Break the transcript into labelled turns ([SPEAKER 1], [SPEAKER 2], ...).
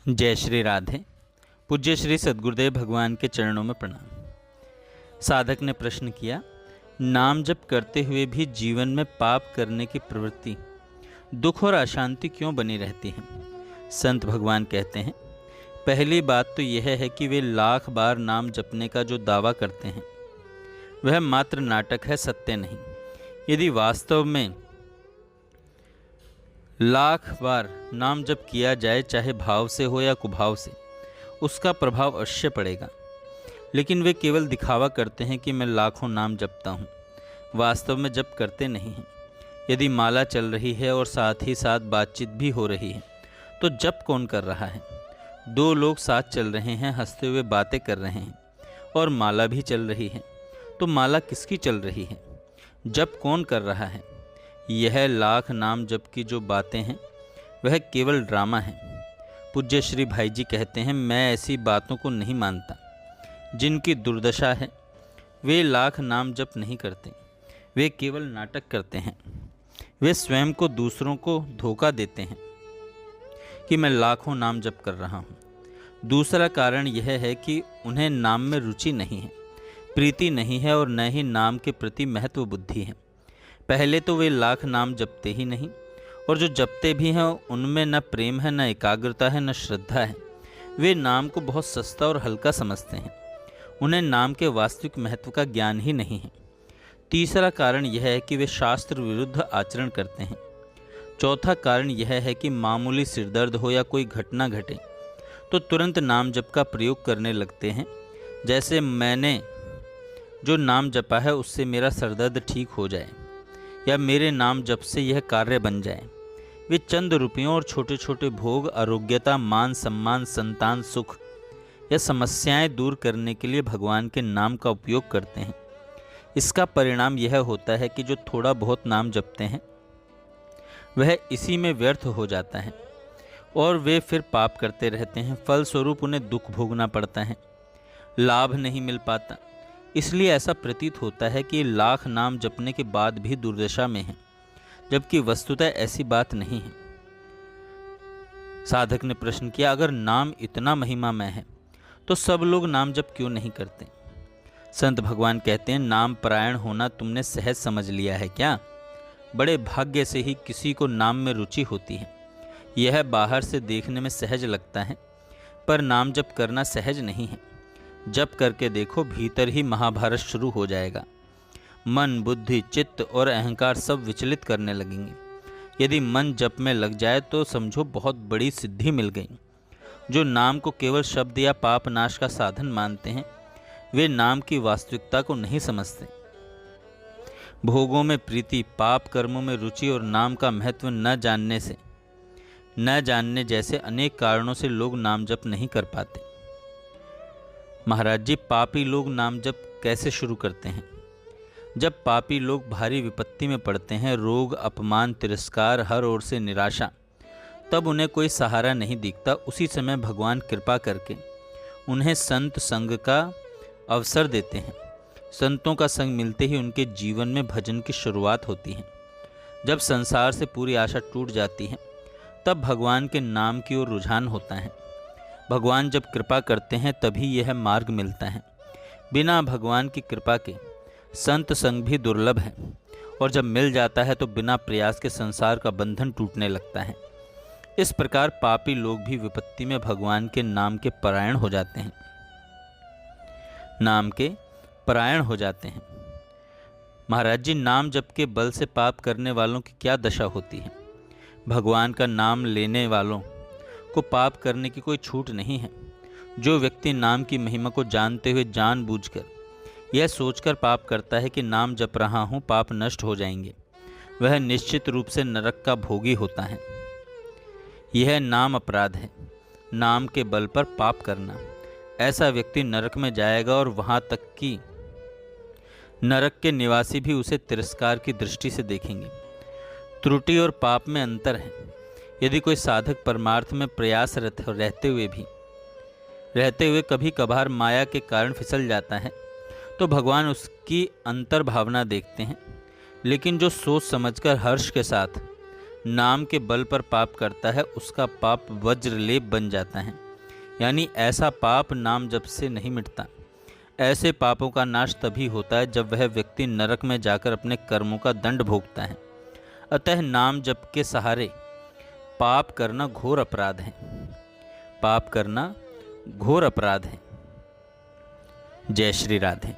[SPEAKER 1] जय श्री राधे। पूज्य श्री सद्गुरुदेव भगवान के चरणों में प्रणाम। साधक ने प्रश्न किया, नाम जप करते हुए भी जीवन में पाप करने की प्रवृत्ति, दुख और अशांति क्यों बनी रहती है? संत भगवान कहते हैं, पहली बात तो यह है कि वे लाख बार नाम जपने का जो दावा करते हैं वह मात्र नाटक है, सत्य नहीं। यदि वास्तव में लाख बार नाम जप किया जाए, चाहे भाव से हो या कुभाव से, उसका प्रभाव अवश्य पड़ेगा। लेकिन वे केवल दिखावा करते हैं कि मैं लाखों नाम जपता हूँ, वास्तव में जप करते नहीं हैं। यदि माला चल रही है और साथ ही साथ बातचीत भी हो रही है तो जप कौन कर रहा है? दो लोग साथ चल रहे हैं, हंसते हुए बातें कर रहे हैं और माला भी चल रही है, तो माला किसकी चल रही है? जप कौन कर रहा है? यह लाख नाम जप की जो बातें हैं वह केवल ड्रामा है। पूज्य श्री भाई जी कहते हैं, मैं ऐसी बातों को नहीं मानता। जिनकी दुर्दशा है वे लाख नाम जप नहीं करते, वे केवल नाटक करते हैं। वे स्वयं को दूसरों को धोखा देते हैं कि मैं लाखों नाम जप कर रहा हूँ। दूसरा कारण यह है कि उन्हें नाम में रुचि नहीं है, प्रीति नहीं है और न ही नाम के प्रति महत्व बुद्धि है। पहले तो वे लाख नाम जपते ही नहीं, और जो जपते भी हैं उनमें न प्रेम है, न एकाग्रता है, न श्रद्धा है। वे नाम को बहुत सस्ता और हल्का समझते हैं। उन्हें नाम के वास्तविक महत्व का ज्ञान ही नहीं है। तीसरा कारण यह है कि वे शास्त्र विरुद्ध आचरण करते हैं। चौथा कारण यह है कि मामूली सिरदर्द हो या कोई घटना घटे तो तुरंत नाम जप का प्रयोग करने लगते हैं, जैसे मैंने जो नाम जपा है उससे मेरा सरदर्द ठीक हो जाए या मेरे नाम जप से यह कार्य बन जाए। वे चंद रुपयों और छोटे छोटे भोग, आरोग्यता, मान सम्मान, संतान सुख या समस्याएं दूर करने के लिए भगवान के नाम का उपयोग करते हैं। इसका परिणाम यह होता है कि जो थोड़ा बहुत नाम जपते हैं वह इसी में व्यर्थ हो जाता है और वे फिर पाप करते रहते हैं। फलस्वरूप उन्हें दुख भोगना पड़ता है, लाभ नहीं मिल पाता। इसलिए ऐसा प्रतीत होता है कि लाख नाम जपने के बाद भी दुर्दशा में है, जबकि वस्तुतः ऐसी बात नहीं है। साधक ने प्रश्न किया, अगर नाम इतना महिमामय है तो सब लोग नाम जप क्यों नहीं करते? संत भगवान कहते हैं, नाम परायण होना तुमने सहज समझ लिया है क्या? बड़े भाग्य से ही किसी को नाम में रुचि होती है। यह बाहर से देखने में सहज लगता है, पर नाम जप करना सहज नहीं है। जप करके देखो, भीतर ही महाभारत शुरू हो जाएगा। मन, बुद्धि, चित्त और अहंकार सब विचलित करने लगेंगे। यदि मन जप में लग जाए तो समझो बहुत बड़ी सिद्धि मिल गई। जो नाम को केवल शब्द या पाप नाश का साधन मानते हैं वे नाम की वास्तविकता को नहीं समझते। भोगों में प्रीति, पाप कर्मों में रुचि और नाम का महत्व न जानने जैसे अनेक कारणों से लोग नाम जप नहीं कर पाते। महाराज जी, पापी लोग नाम जप कैसे शुरू करते हैं? जब पापी लोग भारी विपत्ति में पड़ते हैं, रोग, अपमान, तिरस्कार, हर ओर से निराशा, तब उन्हें कोई सहारा नहीं दिखता। उसी समय भगवान कृपा करके उन्हें संत संग का अवसर देते हैं। संतों का संग मिलते ही उनके जीवन में भजन की शुरुआत होती है। जब संसार से पूरी आशा टूट जाती है तब भगवान के नाम की ओर रुझान होता है। भगवान जब कृपा करते हैं तभी यह मार्ग मिलता है। बिना भगवान की कृपा के संत संग भी दुर्लभ है, और जब मिल जाता है तो बिना प्रयास के संसार का बंधन टूटने लगता है। इस प्रकार पापी लोग भी विपत्ति में भगवान के नाम के परायण हो जाते हैं। महाराज जी, नाम जप के बल से पाप करने वालों की क्या दशा होती है? भगवान का नाम लेने वालों को पाप करने की कोई छूट नहीं है। जो व्यक्ति नाम की महिमा को जानते हुए जानबूझकर यह सोचकर पाप करता है कि नाम जप रहा हूँ, पाप नष्ट हो जाएंगे, वह निश्चित रूप से नरक का भोगी होता है। यह नाम अपराध है, नाम के बल पर पाप करना। ऐसा व्यक्ति नरक में जाएगा और वहाँ तक कि नरक के निवासी भी उसे तिरस्कार की दृष्टि से देखेंगे। त्रुटि और पाप में अंतर है। यदि कोई साधक परमार्थ में प्रयास रहते हुए कभी कभार माया के कारण फिसल जाता है तो भगवान उसकी अंतर्भावना देखते हैं। लेकिन जो सोच समझकर हर्ष के साथ नाम के बल पर पाप करता है उसका पाप वज्रलेप बन जाता है, यानी ऐसा पाप नाम जप से नहीं मिटता। ऐसे पापों का नाश तभी होता है जब वह व्यक्ति नरक में जाकर अपने कर्मों का दंड भोगता है। अतः नाम जप के सहारे पाप करना घोर अपराध है। पाप करना घोर अपराध है। जय श्री राधे।